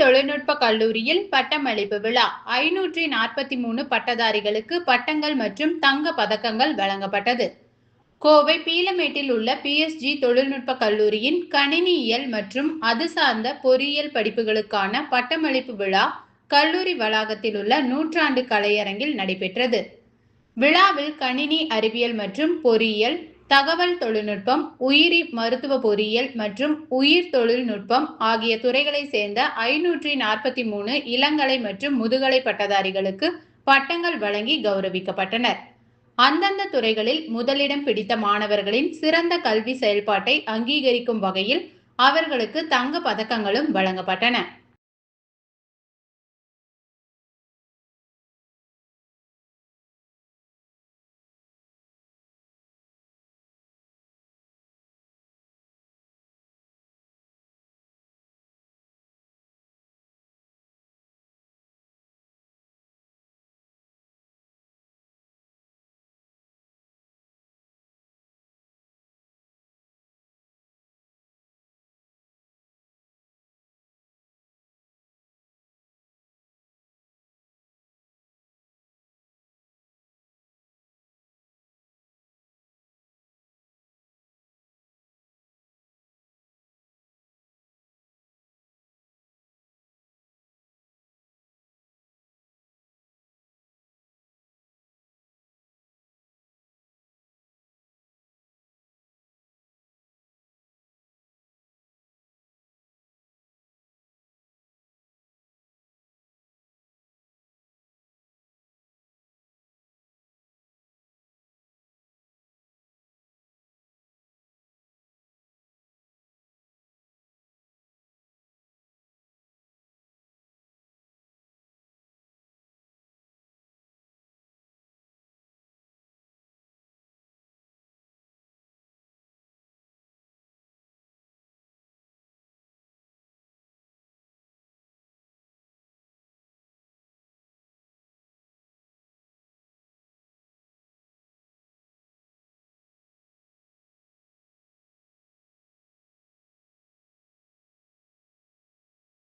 தொழில்நுட்ப கல்லூரியில் பட்டமளிப்பு விழா 543 பட்டதாரிகளுக்கு பட்டங்கள் மற்றும் தங்க பதக்கங்கள் வழங்கப்பட்டது. கோவை பீளமேட்டில் உள்ள PSG தொழில்நுட்ப கல்லூரியின் கணினியியல் மற்றும் அது சார்ந்த பொறியியல் படிப்புகளுக்கான பட்டமளிப்பு விழா கல்லூரி வளாகத்தில் உள்ள நூற்றாண்டு கலையரங்கில் நடைபெற்றது. விழாவில் கணினி அறிவியல் மற்றும் பொறியியல், தகவல் தொழில்நுட்பம், உயிரி மருத்துவ பொறியியல் மற்றும் உயிர் தொழில்நுட்பம் ஆகிய துறைகளை சேர்ந்த 543 இளங்கலை மற்றும் முதுகலை பட்டதாரிகளுக்கு பட்டங்கள் வழங்கி கௌரவிக்கப்பட்டனர். அந்தந்த துறைகளில் முதலிடம் பிடித்த மாணவர்களின் சிறந்த கல்வி செயல்பாட்டை அங்கீகரிக்கும் வகையில் அவர்களுக்கு தங்க பதக்கங்களும் வழங்கப்பட்டன.